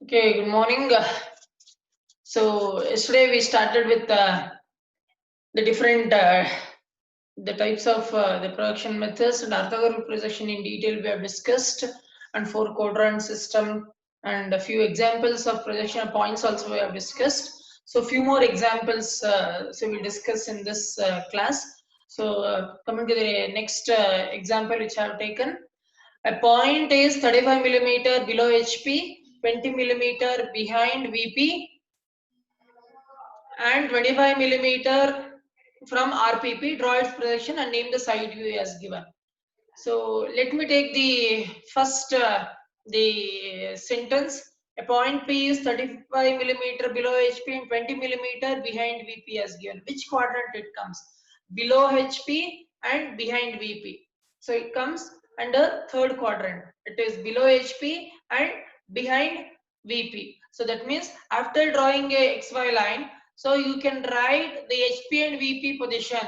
Okay, good morning. So yesterday we started with the different the types of the production methods and orthogonal projection in detail we have discussed, and four quadrant system and a few examples of projection points also we have discussed. So few more examples so we'll discuss in this class. So coming to the next example which I have taken. A point is 35 millimeter below HP, 20 millimeter behind VP, and 25 millimeter from RPP. Draw its projection and name the side view as given. So let me take the first the sentence. A point P is 35 millimeter below HP and 20 millimeter behind VP as given. Which quadrant it comes? Below HP and behind VP. So it comes under third quadrant. It is below HP and behind VP. So that means after drawing a XY line, so you can write the HP and VP position.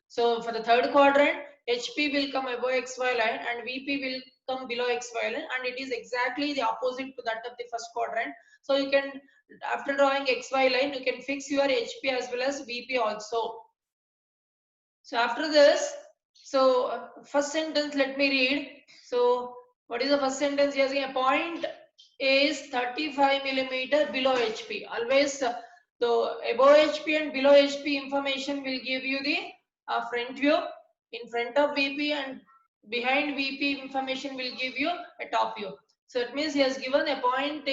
So for the third quadrant, HP will come above XY line and VP will come below XY line, and it is exactly the opposite to that of the first quadrant. So you can, after drawing XY line, you can fix your HP as well as VP also. So after this, so first sentence, let me read. So what is the first sentence? Yes, a point is 35 millimeter below HP. Always the above HP and below HP information will give you the front view. In front of VP and behind VP information will give you a top view. So it means he has given a point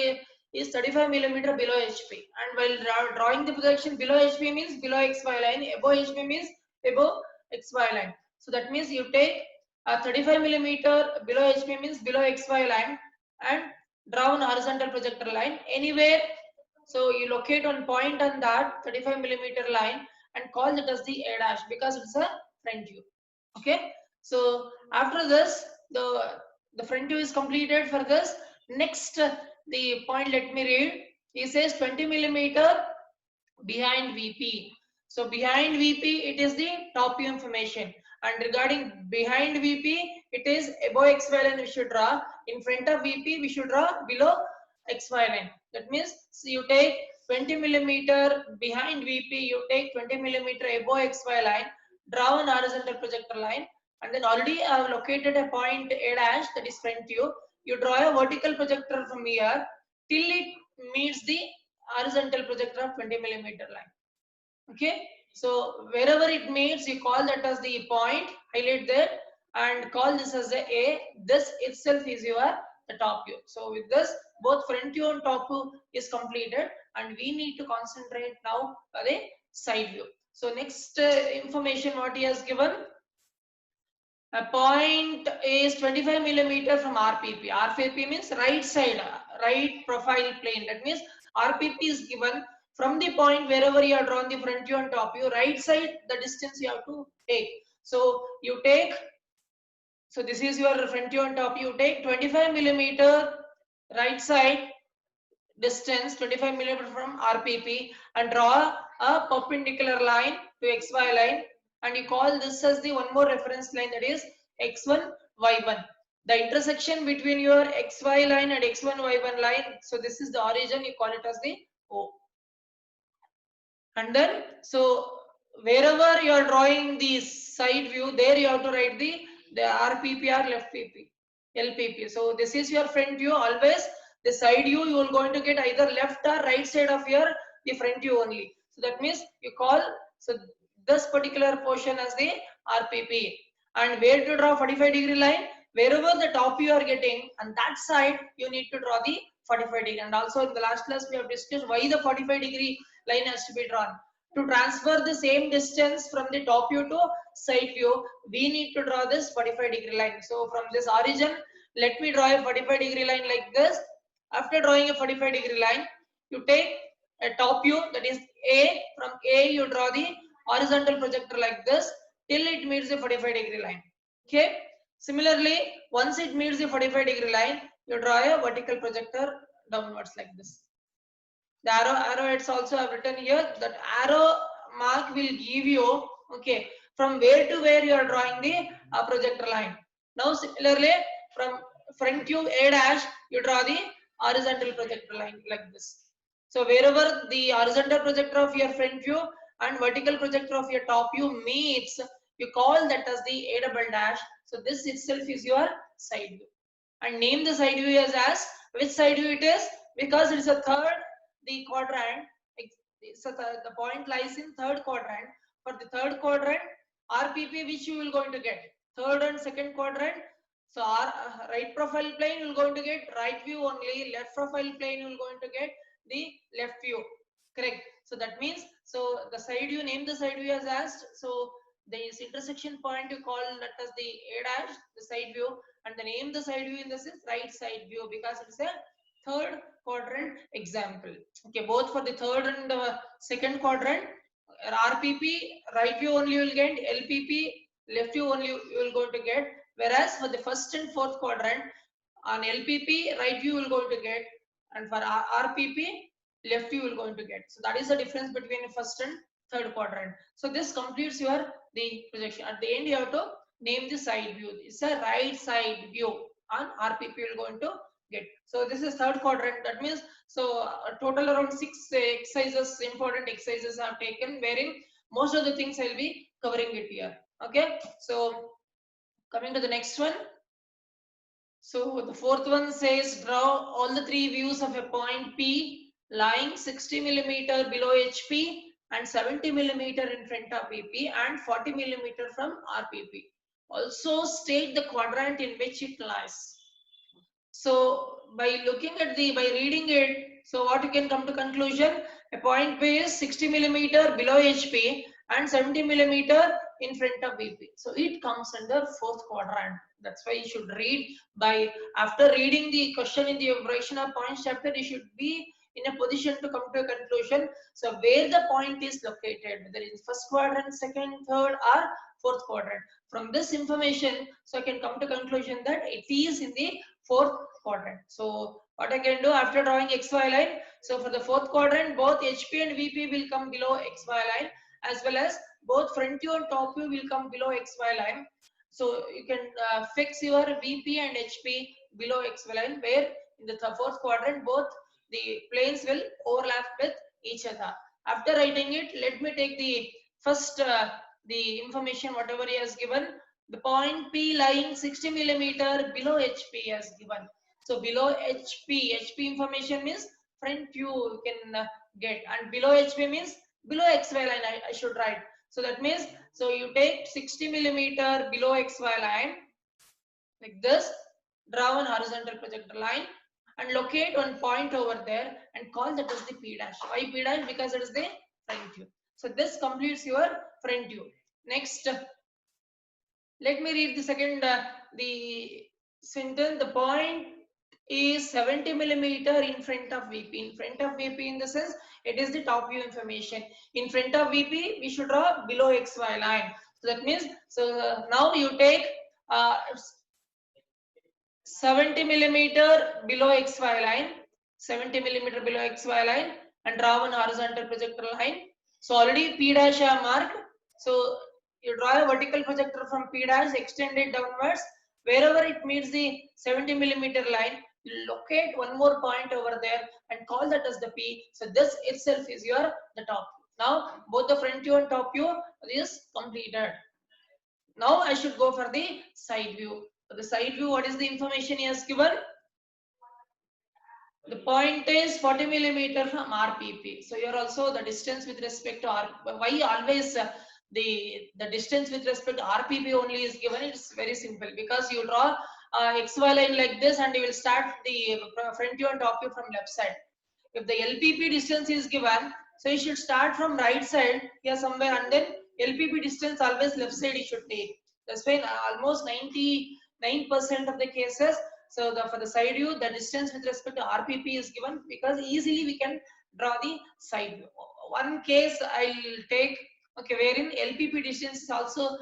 is 35 millimeter below HP, and while drawing the projection, below HP means below XY line, above HP means above XY line. So that means you take a 35 millimeter below HP means below XY line, and draw an horizontal projector line anywhere. So you locate one point on that 35 millimeter line and call that as the A dash because it's a front view. Okay. So after this, the front view is completed for this. Next, the point, let me read. He says 20 millimeter behind VP. So behind VP, it is the top view information. And regarding behind VP, it is above XY line we should draw. In front of VP, we should draw below XY line. That means so you take 20 millimeter behind VP, you take 20 millimeter above XY line, draw an horizontal projector line, and then already I have located a point A dash, that is front view. You draw a vertical projector from here till it meets the horizontal projector of 20 millimeter line. Okay, so wherever it meets, you call that as the point, highlight there, and call this as the A. This itself is your the top view. So with this, both front view and top view is completed, and we need to concentrate now on the side view. So next information what he has given. A point is 25 millimeter from RPP. RPP means right side, right profile plane. That means RPP is given from the point wherever you are drawn the front view and top view, right side, the distance you have to take. So you take, so this is your front view and top view. You take 25 millimeter right side distance, 25 millimeter from RPP, and draw a perpendicular line to XY line, and you call this as the one more reference line, that is X1 Y1. The intersection between your XY line and X1 Y1 line, so this is the origin, you call it as the O. And then so wherever you are drawing the side view, there you have to write the RPP or left PP, LPP. So this is your front view. Always the side view you are going to get either left or right side of your the front view only. So that means you call so this particular portion as the RPP. And where to draw 45-degree line? Wherever the top you are getting, and that side you need to draw the 45-degree. And also in the last class we have discussed why the 45-degree line has to be drawn. To transfer the same distance from the top view to side view, we need to draw this 45-degree line. So from this origin, let me draw a 45-degree line like this. After drawing a 45-degree line, you take a top view, that is A. From A you draw the horizontal projector like this till it meets the 45-degree line. Okay. Similarly, once it meets the 45-degree line, you draw a vertical projector downwards like this. The arrow heads also have written here. That arrow mark will give you, okay, from where to where you are drawing the projector line. Now similarly, from front view A dash, you draw the horizontal projector line like this. So wherever the horizontal projector of your front view and vertical projector of your top view meets, you call that as the A double dash. So this itself is your side view. And name the side view as which side view it is, because it is a third the quadrant. So the point lies in third quadrant. For the third quadrant, RPP which you will going to get third and second quadrant. So our right profile plane you will going to get right view only, left profile plane you will going to get the left view. Correct. So that means, so the side view, name the side view as asked. So this intersection point you call that as the A dash, the side view, and the name the side view in this is right side view because it's a third quadrant example. Okay, both for the third and second quadrant, RPP right view only you will get, LPP left view only you will going to get, whereas for the first and fourth quadrant on LPP right view you will going to get, and for RPP left view you will going to get. So that is the difference between the first and third quadrant. So this completes your the projection. At the end you have to name the side view. It's a right side view on RPP you will going to get. So this is third quadrant. That means, so total around 6 exercises, important exercises are taken, wherein most of the things I'll be covering it here. Okay. So coming to the next one. So the fourth one says draw all the three views of a point P lying 60 millimeter below HP and 70 millimeter in front of VP and 40 millimeter from RPP. Also state the quadrant in which it lies. So by looking at by reading it, so what you can come to conclusion, a point P is 60 millimeter below HP and 70 millimeter in front of VP. So it comes under fourth quadrant. That's why you should read by, after reading the question in the operation of points chapter, you should be in a position to come to a conclusion. So where the point is located, whether it's first quadrant, second, third, or fourth quadrant. From this information, so I can come to conclusion that it is in the fourth quadrant. So what I can do after drawing XY line, so for the fourth quadrant, both HP and VP will come below XY line, as well as both front view and top view will come below XY line. So you can fix your VP and HP below XY line, where in the fourth quadrant both the planes will overlap with each other. After writing it, let me take the first the information whatever he has given. The point P lying 60 millimeter below HP as given. So below HP information means front view you can get, and below HP means below XY line I should write. So that means, so you take 60 millimeter below XY line like this, draw an horizontal projector line and locate one point over there and call that as the P dash. Why P dash? Because it is the front view. So this completes your front view. Next, let me read the second the sentence. The point is 70 millimeter in front of VP. In front of VP in the sense it is the top view information. In front of VP we should draw below XY line. So that means, so now you take 70 millimeter below XY line, 70 millimeter below XY line, and draw one horizontal projector line. So already P dash I have marked. So you draw a vertical projector from P dash, extend it downwards. Wherever it meets the 70 millimeter line, you locate one more point over there and call that as the P. So this itself is your the top. Now both the front view and top view is completed. Now I should go for the side view. For the side view, what is the information he has given? The point is 40 millimeter from RPP. So here also the distance with respect to why always the distance with respect to RPP only is given. It's very simple because you draw XY line like this and you will start the front view and top view from left side. If the LPP distance is given, so you should start from right side here somewhere, and then LPP distance always left side you should take. That's why almost 99% of the cases, so for the side view, the distance with respect to RPP is given because easily we can draw the side view. One case I'll take, okay, wherein LPP distance is also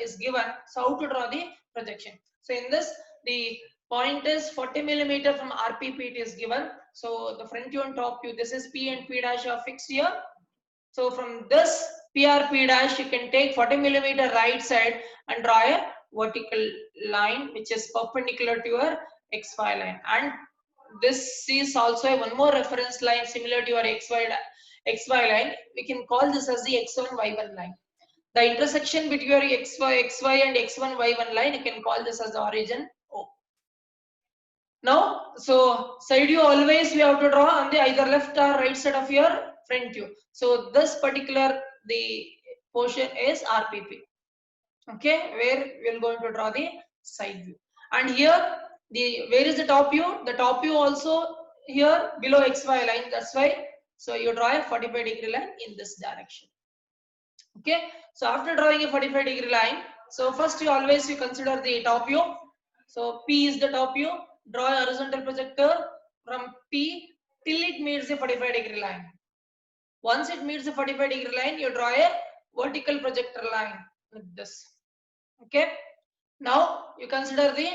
is given. So how to draw the projection? So in this, the point is 40 millimeter from RPP it is given. So the front view and top view, this is P and P dash are fixed here. So from this PRP dash, you can take 40 millimeter right side and draw a vertical line which is perpendicular to your XY line, and this is also one more reference line similar to your xy line. We can call this as the x1 y1 line. The intersection between your xy and x1 y1 line, you can call this as the origin O. Now, so side view always we have to draw on the either left or right side of your front view. So this particular the portion is RPP. Okay, where we are going to draw the side view. And here where is the top view? The top view also here below XY line. That's why. So you draw a 45-degree line in this direction. Okay. So after drawing a 45-degree line, so first you consider the top view. So P is the top view. Draw a horizontal projector from P till it meets the 45-degree line. Once it meets the 45-degree line, you draw a vertical projector line like this. Okay. Now you consider the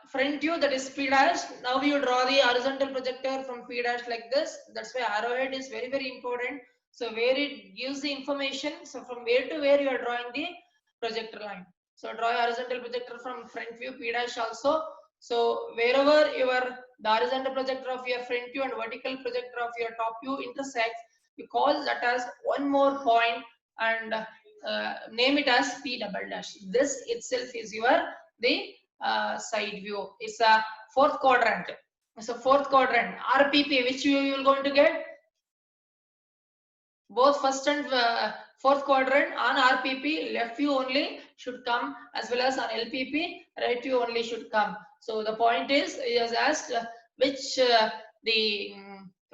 front view, that is P dash. Now you draw the horizontal projector from P dash like this. That's why arrowhead is very, very important. So where it gives the information, so from where to where you are drawing the projector line. So draw a horizontal projector from front view P dash also. So wherever the horizontal projector of your front view and vertical projector of your top view intersects, you call that as one more point and name it as P double dash. This itself is your the side view. It's a fourth quadrant. It's a fourth quadrant. RPP, which you will going to get? Both first and fourth quadrant on RPP, left view only should come, as well as on LPP, right view only should come. So the point is, he has asked which the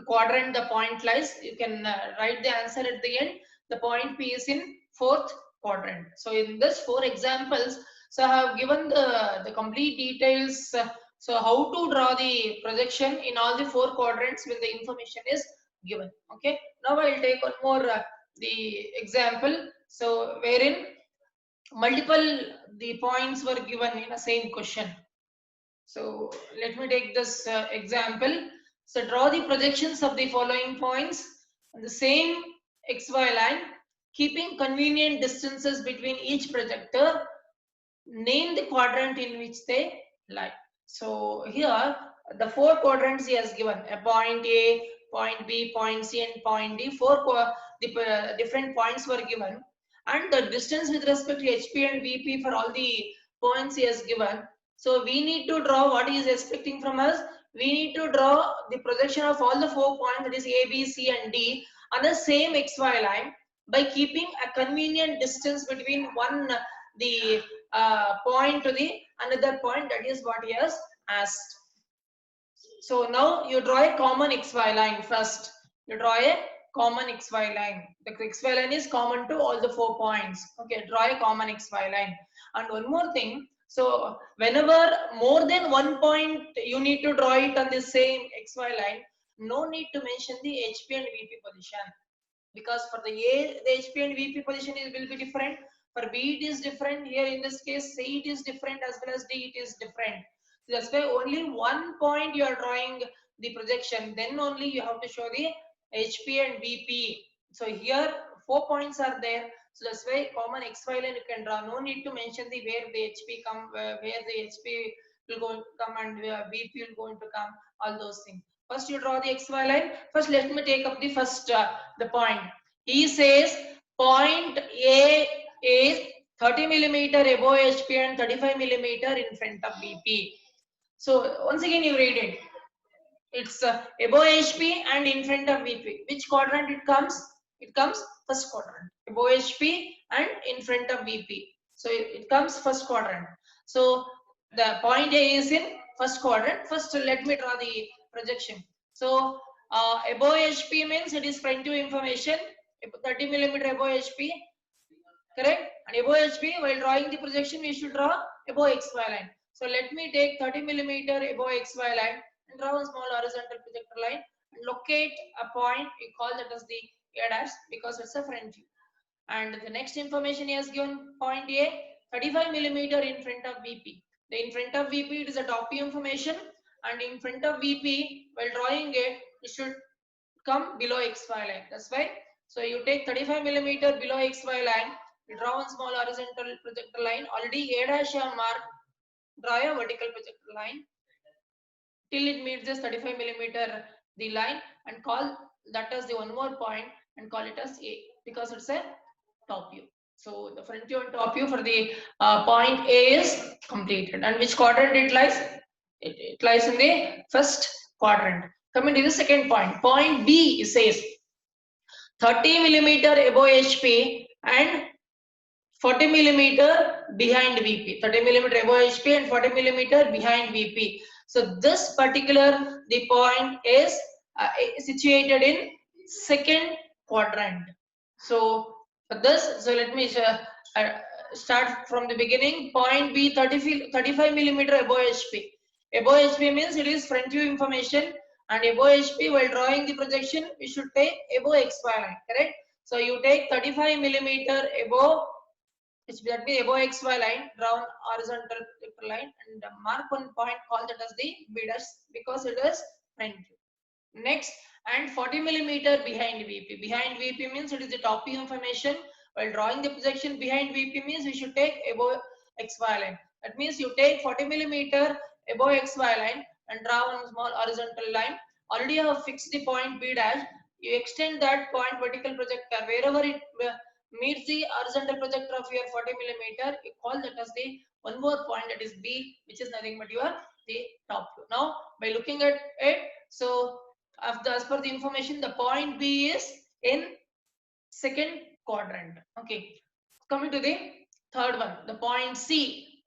quadrant the point lies. You can write the answer at the end. The point P is in fourth quadrant. So in this 4 examples, so I have given the complete details. So how to draw the projection in all the 4 quadrants when the information is given. Okay. Now I will take one more the example. So wherein multiple the points were given in a same question. So let me take this example. So draw the projections of the following points on the same XY line, keeping convenient distances between each projector. Name the quadrant in which they lie. So here the 4 quadrants he has given: a point A, point B, point C, and point D. 4 different points were given, and the distance with respect to HP and VP for all the points he has given. So we need to draw what he is expecting from us. We need to draw the projection of all the 4 points, that is A, B, C, and D, on the same XY line by keeping a convenient distance between the point to the another point. That is what he has asked. So now you draw a common XY line first. You draw a common XY line. The XY line is common to all the 4 points. Okay, draw a common XY line. And one more thing. So whenever more than 1 point, you need to draw it on the same XY line. No need to mention the HP and VP position, because for the A, the HP and VP position will be different. For B, it is different. Here in this case, C, it is different, as well as D, it is different. So that's why only 1 point you are drawing the projection. Then only you have to show the HP and VP. So here 4 points are there. So that's why common XY line you can draw. No need to mention the where the HP come, where the HP will go to come and where VP will going to come. All those things. First you draw the XY line. First let me take up the first the point. He says point A is 30 millimeter above HP and 35 millimeter in front of VP. So once again you read it. It's above HP and in front of VP. Which quadrant it comes? It comes first quadrant. Above HP and in front of VP. So it comes first quadrant. So the point A is in first quadrant. First let me draw the projection. So above HP means it is front view information. 30 millimeter above HP, correct? And above HP, while drawing the projection, we should draw above XY line. So let me take 30 millimeter above XY line and draw a small horizontal projector line and locate a point. We call that as the A dash because it's a front view. And the next information he has given point A, 35 millimeter in front of VP. The in front of VP, it is a top view information, and in front of VP, while drawing it should come below XY line. That's why. So you take 35 millimeter below XY line, you draw one small horizontal projector line. Already A dash you have marked. Draw a vertical projector line. till it meets this 35 millimeter the line, and call that as the one more point and call it as A, because it's a top view. So the front view and top view for the point A is completed. And which quadrant it lies? It lies in the first quadrant. Coming to the second point, point B says 30 millimeter above HP and 40 millimeter behind VP. 30 millimeter above HP and 40 millimeter behind VP. So this particular the point is situated in second quadrant. So for this, so let me start from the beginning. Point B, 35 millimeter above HP. Above HP means it is front view information, and above HP while drawing the projection we should take above XY line, correct? So you take 35 millimeter above, which that be above XY line, draw an horizontal line and mark one point, call that as the B dash because it is front view. Next, and 40 millimeter behind VP. Behind VP means it is the top view information. While drawing the projection behind VP means we should take above XY line. That means you take 40 millimeter above XY line and draw one small horizontal line. Already you have fixed the point B dash. You extend that point vertical projector wherever it meets the horizontal projector of your 40 millimeter. You call that as the one more point, that is B, which is nothing but your the top view. Now by looking at it, so as per the information, the point B is in second quadrant. Okay, coming to the third one, the point C,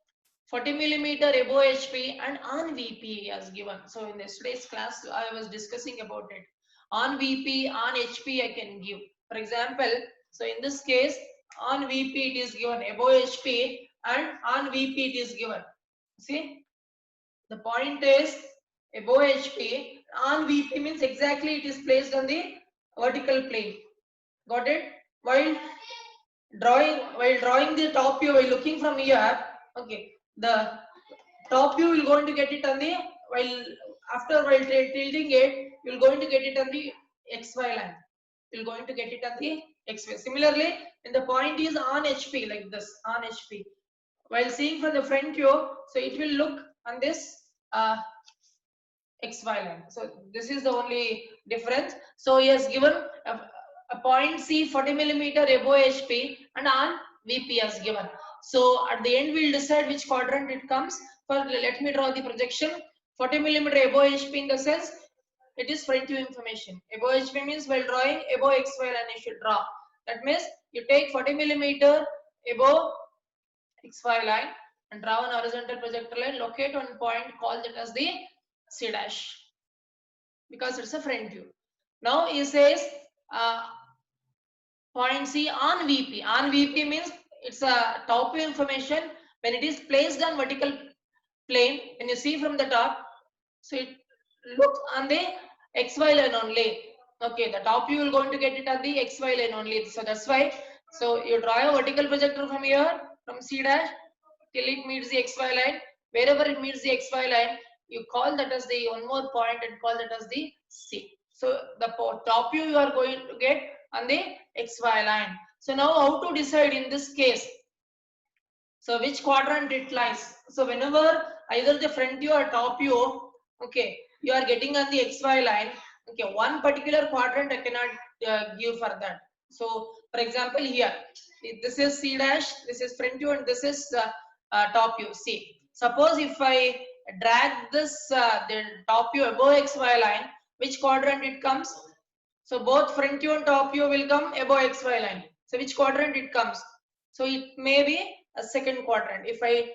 40 millimeter above HP and on VP as given. So in yesterday's class I was discussing about it. On VP, on HP I can give. For example, so in this case on VP it is given above HP and on VP it is given. See, the point is above HP, on VP means exactly it is placed on the vertical plane. Got it? While drawing the top view, while looking from here, okay, the top view will going to get it on the, while tilting it, you will going to get it on the XY line. You will going to get it on the XY. Similarly, when the point is on HP like this, on HP, while seeing from the front view, so it will look on this XY line. So this is the only difference. So he has given a point C 40 millimeter above HP and on VP as given. So at the end we'll decide which quadrant it comes. For let me draw the projection. 40 millimeter above HP in the sense it is front view information. Above HP means while drawing above XY line you should draw. That means you take 40 millimeter above XY line and draw an horizontal projector line, locate one point, call that as the C dash because it's a front view. Now he says point C on VP. On VP means it's a top view information. When it is placed on vertical plane, when you see from the top, so it looks on the XY line only. Okay, the top view will going to get it on the XY line only. So that's why. So you draw a vertical projector from here, from C dash till it meets the XY line. Wherever it meets the XY line, you call that as the one more point and call that as the C. So the top view you are going to get on the XY line. So now how to decide in this case? So which quadrant it lies? So whenever either the front view or top view, okay, you are getting on the XY line, okay, one particular quadrant I cannot give for that. So for example here, this is C dash, this is front view and this is top view. See, suppose if I drag this the top view above XY line, which quadrant it comes? So both front view and top view will come above XY line. So which quadrant it comes? So it may be a second quadrant. If I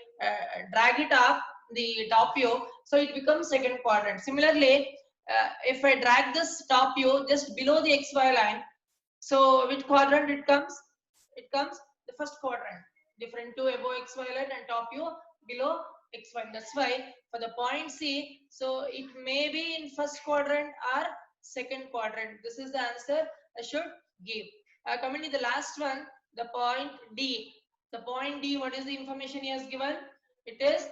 drag it up the top view, so it becomes second quadrant. Similarly, if I drag this top view just below the XY line, so which quadrant it comes? It comes the first quadrant. The front view above XY line and top view below XY. That's why for the point C, so it may be in first quadrant or second quadrant. This is the answer I should give. Coming to the last one, the point D. The point D, what is the information he has given? It is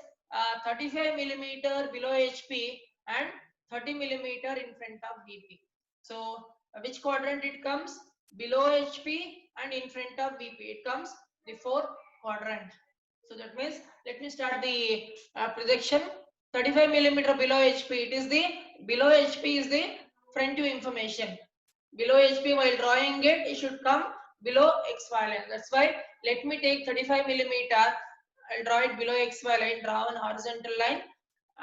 35 millimeter below HP and 30 millimeter in front of VP. So which quadrant it comes? Below HP and in front of VP. It comes the fourth quadrant. So that means let me start the projection. 35 millimeter below HP. It is the below HP is the front view information. Below HP while drawing it, it should come below XY line. That's why let me take 35 millimeter. I'll draw it below XY line. Draw one horizontal line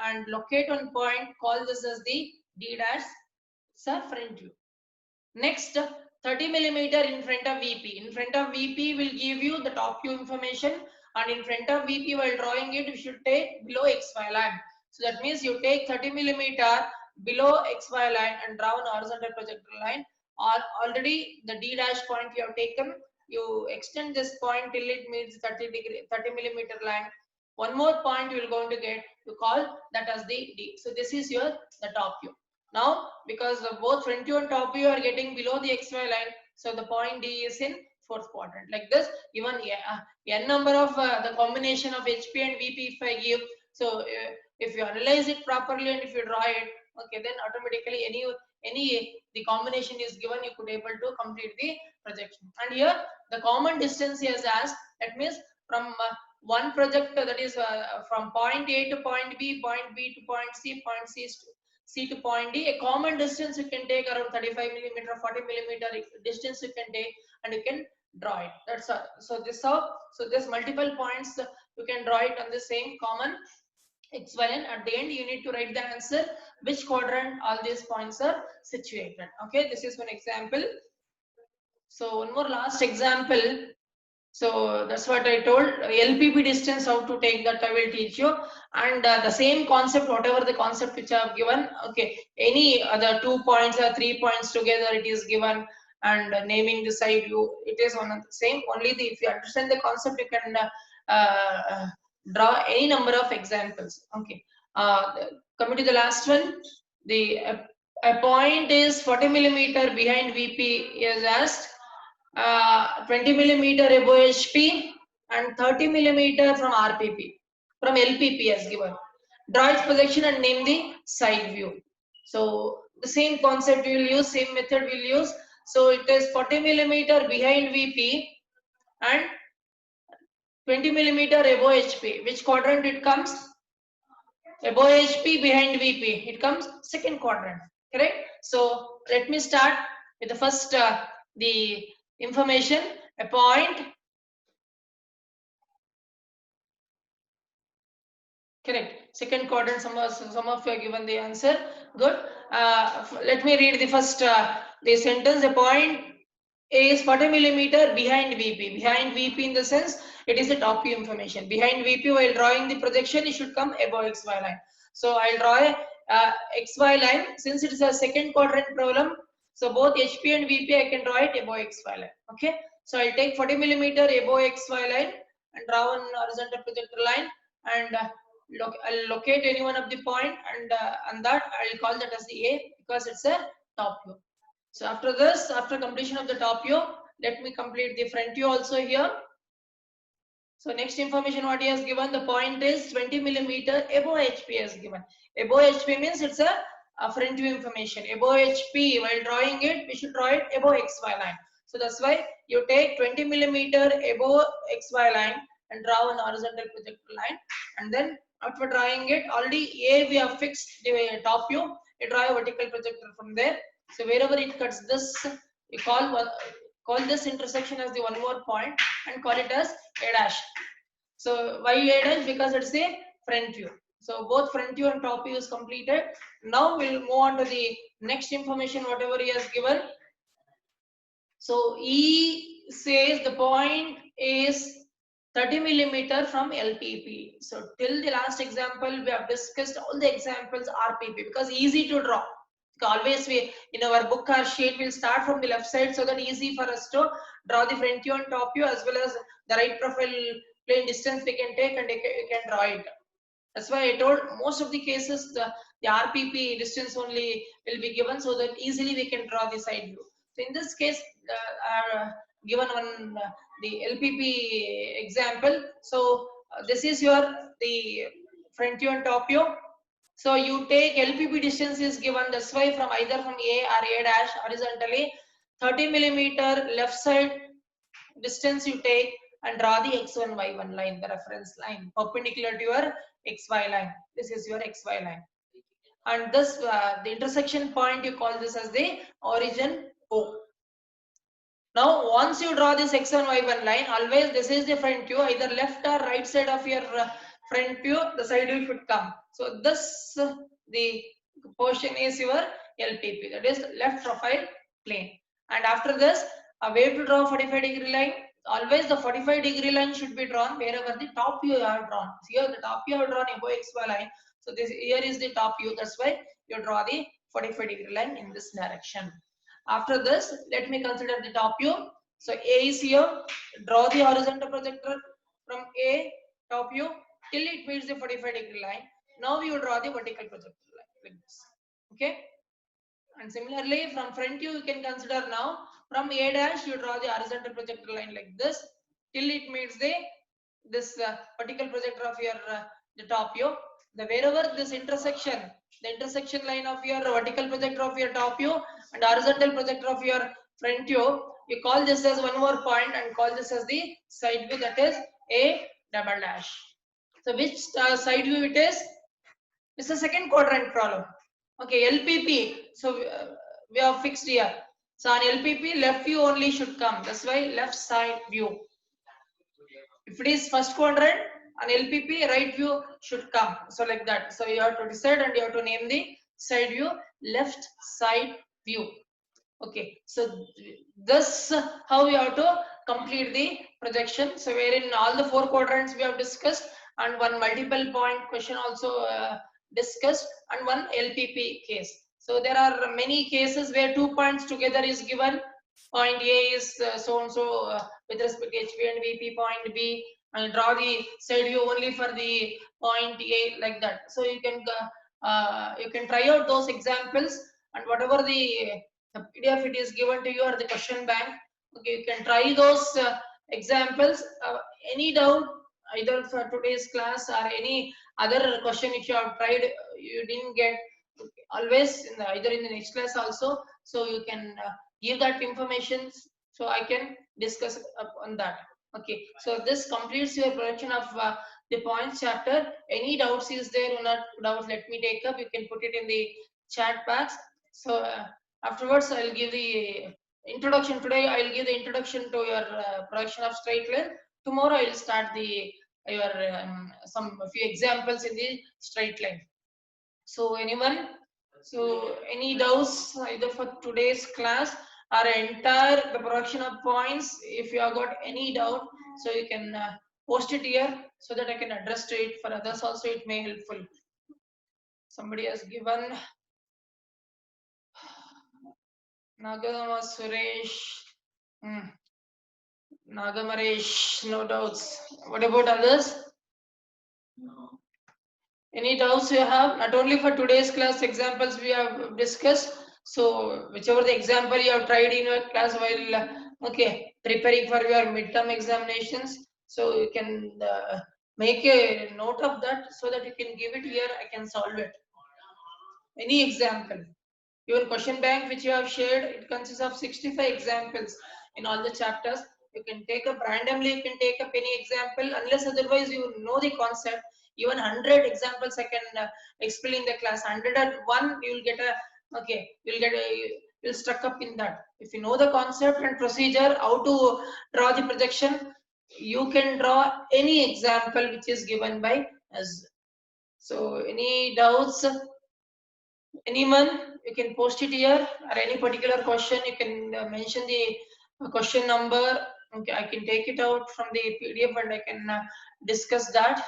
and locate one point. Call this as the D dash. It's a front view. Next, 30 millimeter in front of VP. In front of VP will give you the top view information, and in front of VP while drawing it, you should take below XY line. So that means you take 30 millimeter below XY line and draw an horizontal projector line. Or already the D dash point you have taken, you extend this point till it meets 30 millimeter line. One more point you will going to get, you call that as the D. So this is your the top view. Now, because both front view and top view are getting below the XY line, so the point D is in fourth quadrant. Like this, even n number of the combination of HP and VP if I give. So if you analyze it properly and if you draw it, okay, then automatically any the combination is given, you could able to complete the projection. And here the common distance he has asked. That means from one projector, that is from point A to point B to point C to point D, a common distance you can take around 35 millimeter, 40 millimeter distance you can take, and you can draw it. That's all. So this how, so there's multiple points you can draw it on the same common XY line. At the end, you need to write the answer which quadrant all these points are situated. Okay, this is one example. So one more last example. So that's what I told. LPP distance, how to take that I will teach you. And the same concept, whatever the concept which I have given. Okay, any other 2 points or 3 points together it is given, and naming the side view, it is one and the same. Only the, if you understand the concept, you can draw any number of examples. Okay, coming to the last one, the a point is 40 millimeter behind VP is asked. 20 millimeter above HP and 30 millimeter from RPP, from LPP as given. Draw its projection and name the side view. So the same concept we will use, same method we will use. So it is 40 millimeter behind VP and 20 millimeter above HP. Which quadrant it comes? Above HP, behind VP. It comes second quadrant. Correct? So let me start with the first the information. A point. Correct. Second quadrant. Some of you are given the answer. Good. Let me read the first the sentence. A point is 40 millimeter behind VP. Behind VP in the sense it is the top view information. Behind VP, while drawing the projection, it should come above XY line. So I'll draw a XY line. Since it is a second quadrant problem, so both HP and VP I can draw it above XY line. Okay. So I'll take 40 millimeter above XY line and draw one horizontal projector line, and I'll locate any one of the point, and that I'll call that as the A because it's a top view. So after this, after completion of the top view, let me complete the front view also here. So next information what he has given, the point is 20 millimeter above HP has given. Above HP means it's a front view information. Above HP, while drawing it, we should draw it above XY line. So that's why you take 20 millimeter above XY line and draw an horizontal projector line, and then after drawing it, already A we have fixed the top view, you draw a vertical projector from there. So wherever it cuts this, you call this intersection as the one more point and call it as A dash. So why A dash? Because it's a front view. So both front view and top view is completed. Now we'll move on to the next information, whatever he has given. So E says the point is 30 millimeter from LPP. So till the last example, we have discussed all the examples RPP because easy to draw. Always we in our book or sheet will start from the left side, so that easy for us to draw the front view and top view as well as the right profile plane distance we can take and you can draw it. That's why I told most of the cases the RPP distance only will be given, so that easily we can draw the side view. So in this case, given one the LPP example. So this is the front view and top view. So you take LPP distance is given, that's why from either from A or A dash horizontally 30 millimeter left side distance you take and draw the X1 Y1 line, the reference line perpendicular to your XY line. This is your XY line. And this, the intersection point, you call this as the origin O. Now, once you draw this X1, Y1 line, always this is the front view, either left or right side of your front view, the side view should come. So this, the portion is your LPP, that is left profile plane. And after this, a way to draw 45-degree line, always the 45-degree line should be drawn wherever the top view you have drawn. So here the top view you have drawn above XY line. So this here is the top view, that's why you draw the 45-degree line in this direction. After this, let me consider the top view. So A is here. Draw the horizontal projector from A top view till it meets the 45-degree line. Now you draw the vertical projector line like this. Okay. And similarly, from front view, you can consider now from A dash you draw the horizontal projector line like this till it meets the this vertical projector of your the top view. The wherever this intersection, the intersection line of your vertical projector of your top view and horizontal projector of your front view, you call this as one more point and call this as the side view, that is A double dash. So which side view it is? It's the second quadrant problem. Okay, LPP. So we have fixed here. So on LPP, left view only should come. That's why left side view. If it is first quadrant, on LPP, right view should come. So like that. So you have to decide and you have to name the side view, left side view. Okay. So this how we have to complete the projection. So wherein all the 4 quadrants we have discussed and one multiple point question also discussed and one LPP case. So there are many cases where 2 points together is given. Point A is so and so with respect to HP and VP. Point B, and draw the side view only for the point A, like that. So you can try out those examples, and whatever the PDF it is given to you or the question bank. Okay, you can try those examples. Any doubt either for today's class or any other question which you have tried you didn't get, always in either in the next class also. So you can give that information so I can discuss on that. Okay, so this completes your production of the points chapter. Any doubts is there or not doubts, let me take up. You can put it in the chat box. So afterwards I'll give the introduction. Today I'll give the introduction to your production of straight line. Tomorrow I'll start the your some few examples in the straight line. So anyone? So any doubts either for today's class or entire the production of points? If you have got any doubt, so you can post it here so that I can address to it. For others also it may helpful. Somebody has given Nagama Suresh, Nagamaresh, no doubts. What about others? Any doubts you have? Not only for today's class examples we have discussed. So whichever the example you have tried in your class while preparing for your midterm examinations, so you can make a note of that so that you can give it here. I can solve it. Any example. Your question bank which you have shared, it consists of 65 examples in all the chapters. You can take up randomly, you can take up any example, unless otherwise you know the concept. Even 100 examples I can explain in the class. 101 you will get a you'll stuck up in that. If you know the concept and procedure, how to draw the projection, you can draw any example which is given by us. So any doubts? Anyone, you can post it here, or any particular question you can mention the question number. Okay, I can take it out from the PDF and I can discuss that.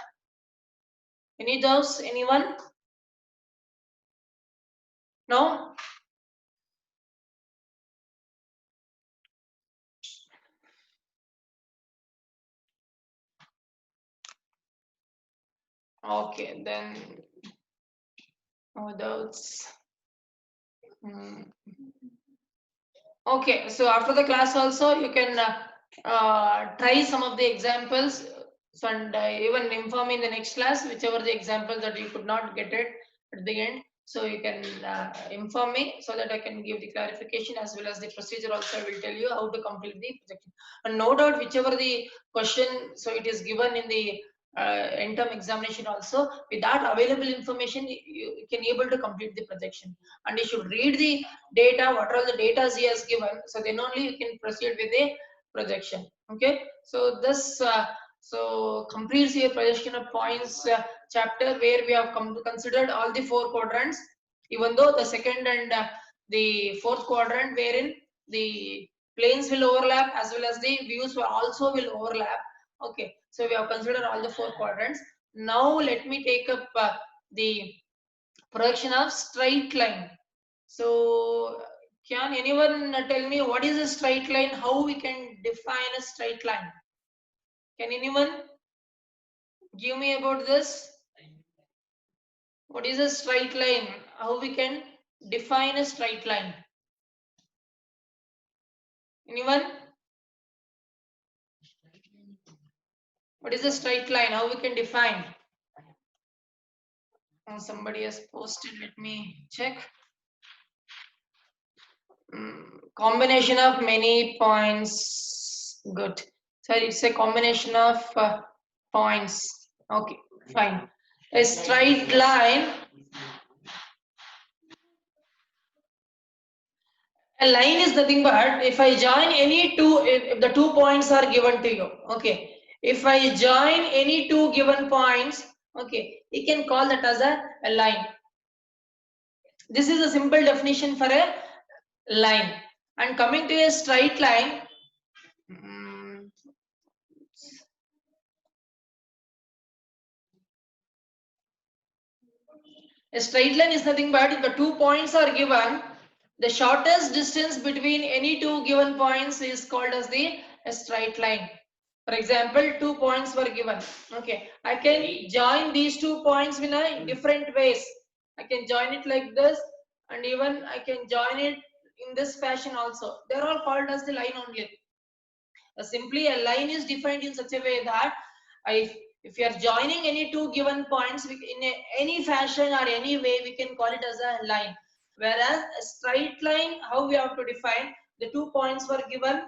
Any doubts? Anyone? No? Okay, then no doubts. Okay, so after the class also you can try some of the examples, so, and even inform me in the next class whichever the example that you could not get it at the end. So you can inform me so that I can give the clarification as well as the procedure also. I will tell you how to complete the projection. And no doubt whichever the question, so it is given in the end term examination also. With that available information, you can able to complete the projection, and you should read the data, what are the data he has given, so then only you can proceed with the projection. Okay, so this so completes your projection of points chapter, where we have considered all the 4 quadrants, even though the second and the fourth quadrant, wherein the planes will overlap as well as the views will also will overlap. Okay, so we have considered all the 4 quadrants. Now let me take up the projection of straight line. So can anyone tell me what is a straight line? How we can define a straight line? Can anyone give me about this? What is a straight line? How we can define a straight line? Anyone? What is a straight line? How we can define? Somebody has posted. Let me check. Combination of many points. Good. So it's a combination of points. Okay, fine. A straight line. A line is nothing but if I join any two, if the 2 points are given to you. Okay. If I join any 2 given points, okay, you can call that as a line. This is a simple definition for a line. And coming to a straight line, a straight line is nothing but if the 2 points are given, the shortest distance between any 2 given points is called as the straight line. For example, 2 points were given. Okay, I can join these 2 points in a different ways. I can join it like this, and even I can join it in this fashion also. They are all called as the line only. Simply a line is defined in such a way that if you are joining any 2 given points in any fashion or any way, we can call it as a line. Whereas a straight line, how we have to define, the 2 points were given.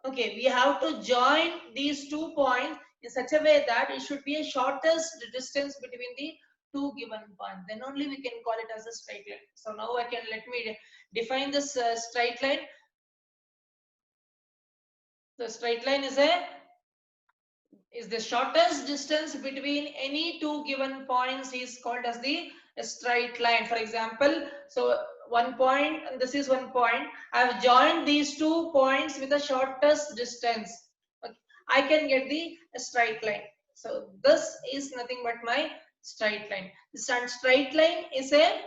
Okay, we have to join these 2 points in such a way that it should be a shortest distance between the 2 given points. Then only we can call it as a straight line. So now let me define this straight line. The straight line is the shortest distance between any 2 given points is called as the straight line. For example, so 1 point and this is 1 point. I have joined these 2 points with the shortest distance. Okay. I can get the straight line. So this is nothing but my straight line. This straight line is a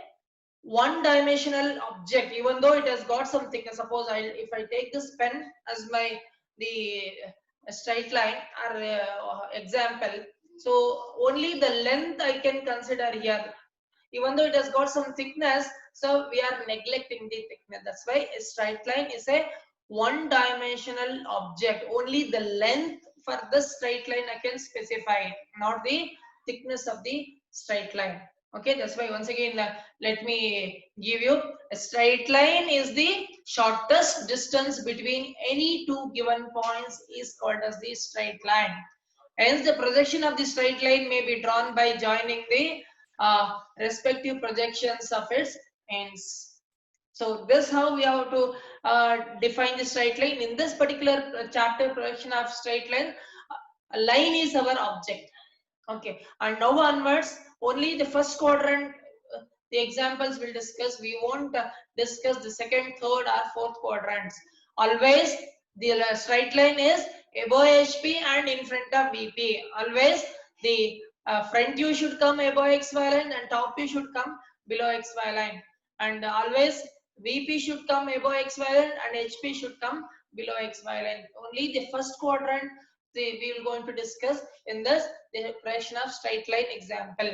one-dimensional object, even though it has got some thickness. Suppose if I take this pen as the straight line or example, so only the length I can consider here. Even though it has got some thickness, so we are neglecting the thickness. That's why a straight line is a one-dimensional object. Only the length for this straight line I can specify, not the thickness of the straight line. Okay, that's why once again let me give you a straight line is the shortest distance between any 2 given points is called as the straight line. Hence the projection of the straight line may be drawn by joining the respective projections of its ends. So this how we have to define the straight line. In this particular chapter, projection of straight line, a line is our object. Okay, and now onwards, only the first quadrant, the examples we'll discuss. We won't discuss the second, third, or fourth quadrants. Always the straight line is above HP and in front of VP. Always the front view should come above XY line and top view should come below XY line. And always VP should come above XY line and HP should come below XY line. Only the first quadrant we will going to discuss in this the projection of straight line example.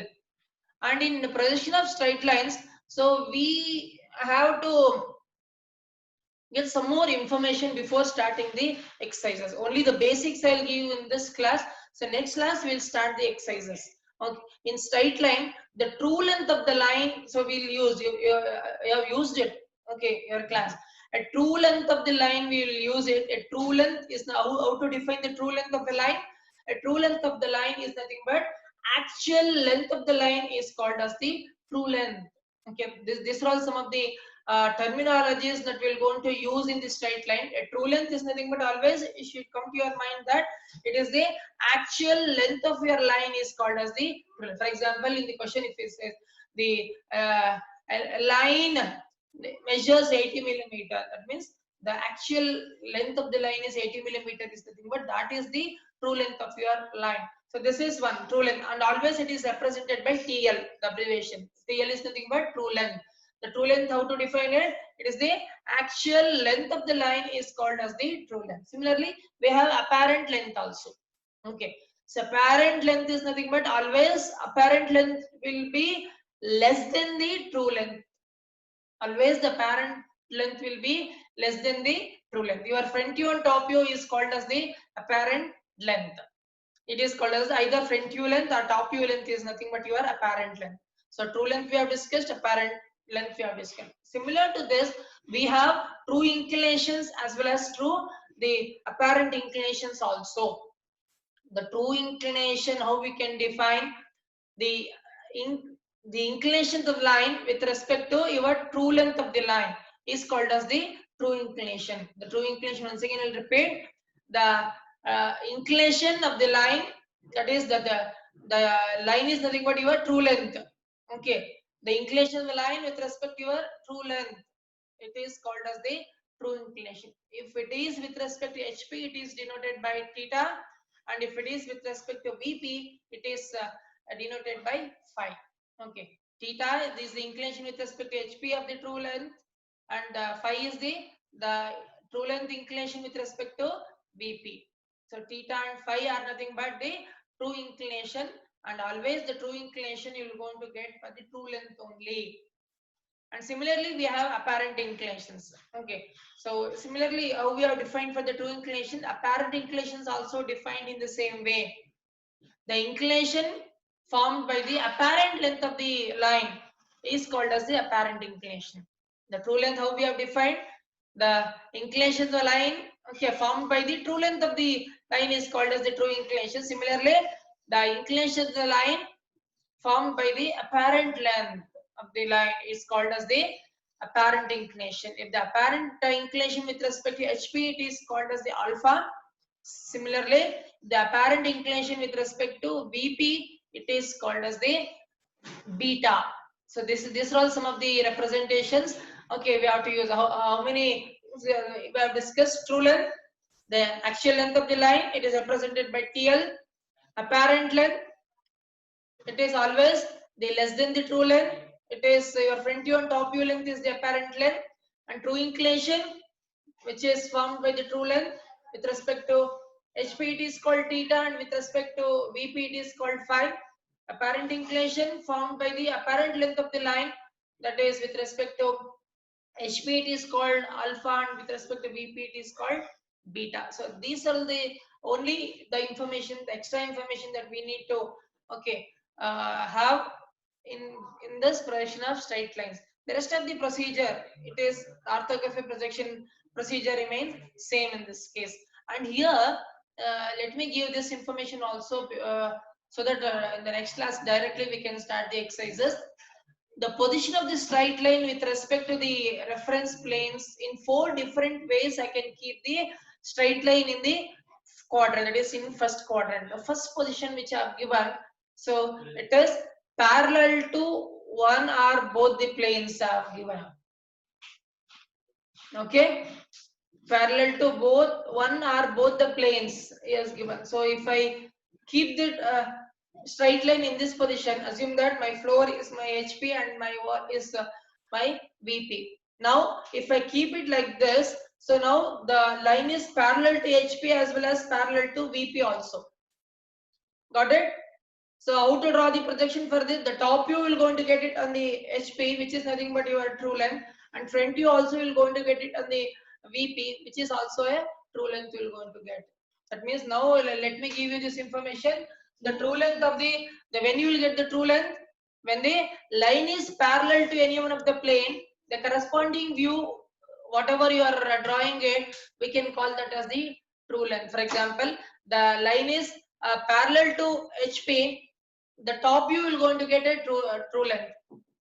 And in the projection of straight lines, so we have to get some more information before starting the exercises. Only the basics I'll give you in this class. So next class we'll start the exercises. Okay. In straight line, the true length of the line, so we'll use you have used it. Okay, your class. A true length of the line we will use it. A true length is now how to define the true length of the line. A true length of the line is nothing but actual length of the line is called as the true length. Okay, these are all some of the terminologies that we're going to use in the straight line. A true length is nothing but always it should come to your mind that it is the actual length of your line is called as the true length. For example, in the question, if it says the a line measures 80 millimeter, that means the actual length of the line is 80 millimeter is the thing, but that is the true length of your line. So this is one true length, and always it is represented by TL, the abbreviation. TL is nothing but true length. The true length, how to define it? It is the actual length of the line is called as the true length. Similarly, we have apparent length also. Okay, so apparent length is nothing but always apparent length will be less than the true length. Always the apparent length will be less than the true length. Your front view and top view is called as the apparent length. It is called as either front view length or top view length is nothing but your apparent length. So true length we have discussed, apparent length we have discussed. Similar to this, we have true inclinations as well as true the apparent inclinations also. The true inclination, how we can define the the inclination of the line with respect to your true length of the line is called as the true inclination. The true inclination, once again I'll repeat, the inclination of the line, that is that the line is nothing but your true length. Okay, the inclination of the line with respect to your true length, it is called as the true inclination. If it is with respect to HP, it is denoted by theta, and if it is with respect to VP, it is denoted by phi. Okay, theta is the inclination with respect to HP of the true length, and phi is the true length inclination with respect to VP. So theta and phi are nothing but the true inclination, and always the true inclination you will going to get for the true length only. And similarly, we have apparent inclinations. Okay, so similarly, how we have defined for the true inclination, apparent inclinations also defined in the same way. The inclination formed by the apparent length of the line is called as the apparent inclination. The true length, how we have defined, the inclination of the line, okay, formed by the true length of the line is called as the true inclination. Similarly, the inclination of the line formed by the apparent length of the line is called as the apparent inclination. If the apparent inclination with respect to HP, it is called as the alpha. Similarly, the apparent inclination with respect to VP, it is called as the beta. So these are all some of the representations. Okay, we have to use how many we have discussed. True length, the actual length of the line, it is represented by TL. Apparent length, it is always the less than the true length. It is your front view and top view length is the apparent length, and true inclination, which is formed by the true length with respect to HP, it is called theta, and with respect to VP, it is called phi. Apparent inclination formed by the apparent length of the line, that is with respect to HP, it is called alpha, and with respect to VP, it is called beta. So these are the only the information, the extra information that we need to have in this projection of straight lines. The rest of the procedure, it is orthographic projection procedure remains same in this case. And here, let me give this information also so that in the next class directly we can start the exercises. The position of the straight line with respect to the reference planes, in 4 different ways I can keep the straight line in the quadrant, that is in first quadrant. The first position which I have given, so it is parallel to one or both the planes I have given. Okay, parallel to both one or both the planes is given. So if I keep the straight line in this position, assume that my floor is my HP and my wall is my VP. Now if I keep it like this, so now the line is parallel to HP as well as parallel to VP also. Got it? So how to draw the projection for this? The top view will going to get it on the HP, which is nothing but your true length, and front view also will going to get it on the VP, which is also a true length you will going to get. That means now let me give you this information. The true length of the when you will get the true length, when the line is parallel to any one of the plane, the corresponding view, whatever you are drawing it, we can call that as the true length. For example, the line is parallel to HP, the top view will going to get a true length.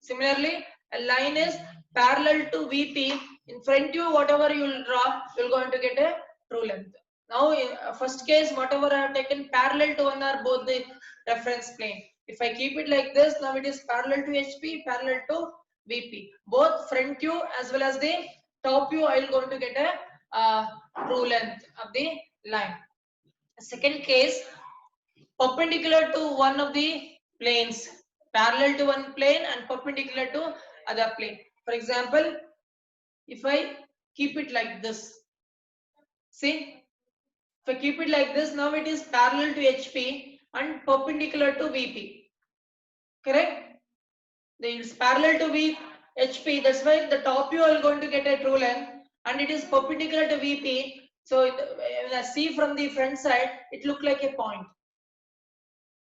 Similarly, a line is parallel to VP. In front view, whatever you will draw, you will going to get a true length. Now, in first case, whatever I have taken parallel to one are both the reference plane. If I keep it like this, now it is parallel to HP, parallel to VP. Both front view as well as the top view, I will going to get a true length of the line. Second case, perpendicular to one of the planes, parallel to one plane and perpendicular to other plane. For example, if I keep it like this, see, if I keep it like this, now it is parallel to HP and perpendicular to VP. Correct? It is parallel to HP. That's why the top view is going to get a true length, and it is perpendicular to VP. So when I see from the front side, it look like a point.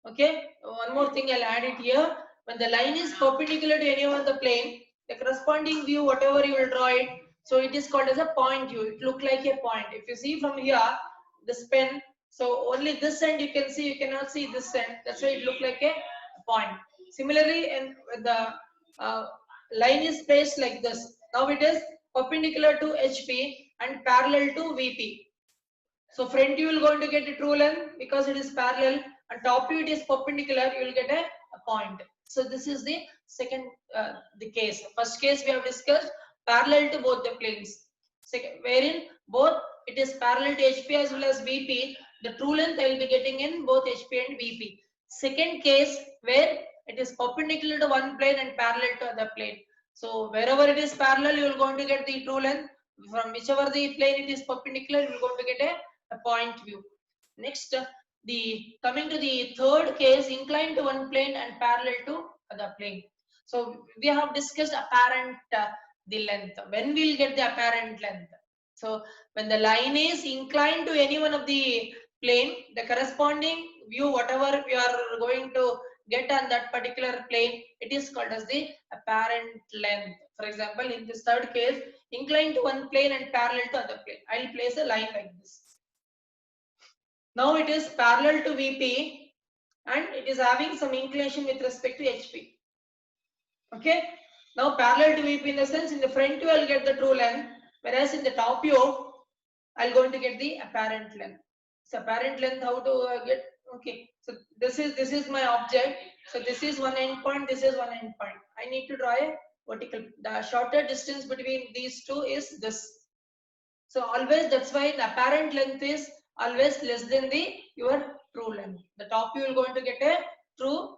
Okay. One more thing I'll add it here. When the line is perpendicular to any one of the plane, the corresponding view, whatever you will draw it, so it is called as a point view. It look like a point. If you see from here, this pen, so only this end you can see. You cannot see this end. That's why it look like a point. Similarly, when the line is placed like this, now it is perpendicular to HP and parallel to VP. So front view will going to get a true length because it is parallel, and top view it is perpendicular. You will get a point. So this is the second the case. First case we have discussed parallel to both the planes. Second, wherein both it is parallel to HP as well as VP. The true length I will be getting in both HP and VP. Second case where it is perpendicular to one plane and parallel to other plane. So wherever it is parallel, you will going to get the true length. From whichever the plane it is perpendicular, you will going to get a point view. Next, the coming to the third case, inclined to one plane and parallel to other plane. So we have discussed apparent the length. When we will get the apparent length? So when the line is inclined to any one of the plane, the corresponding view, whatever we are going to get on that particular plane, it is called as the apparent length. For example, in this third case, inclined to one plane and parallel to other plane. I will place a line like this. Now it is parallel to VP and it is having some inclination with respect to HP. Okay. Now parallel to VP in the sense in the front view I'll get the true length, whereas in the top view I'll going to get the apparent length. So apparent length, how to get? Okay. So this is my object. So this is one end point. This is one end point. I need to draw a vertical. The shorter distance between these two is this. So always that's why the apparent length is always less than your true length. The top view will going to get a true,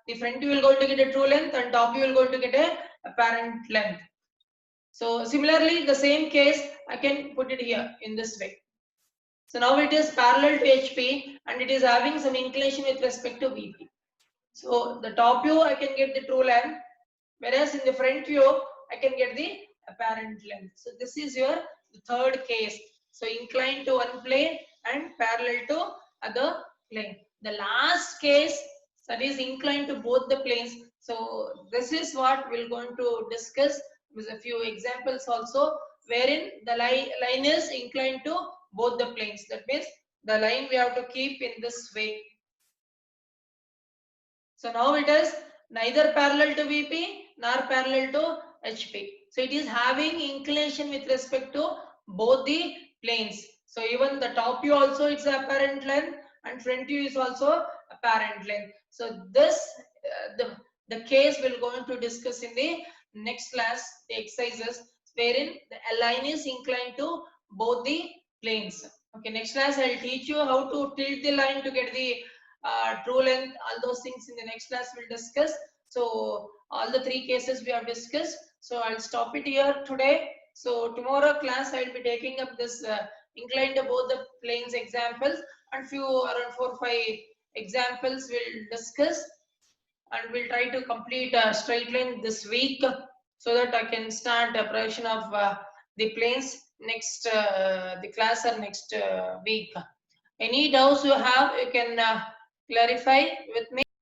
the front view will going to get a true length, and top view will going to get a apparent length. So similarly, the same case I can put it here in this way. So now it is parallel to HP and it is having some inclination with respect to VP. So the top view I can get the true length, whereas in the front view I can get the apparent length. So this is your third case. So inclined to one plane and parallel to other plane. The last case, that is inclined to both the planes. So this is what we're going to discuss with a few examples also, wherein the line is inclined to both the planes. That means the line we have to keep in this way. So now it is neither parallel to VP nor parallel to HP. So it is having inclination with respect to both the planes. So even the top view also it's apparent length and front view is also apparent length. So this the case we're going to discuss in the next class, the exercises wherein the line is inclined to both the planes. Okay, next class I'll teach you how to tilt the line to get the true length. All those things in the next class we'll discuss. So all the three cases we have discussed. So I'll stop it here today. So tomorrow class I'll be taking up this inclined to both the planes examples, and few around 4 or 5 examples we'll discuss, and we'll try to complete a straight line this week so that I can start the preparation of the planes next the class or next week. Any doubts you have, you can clarify with me.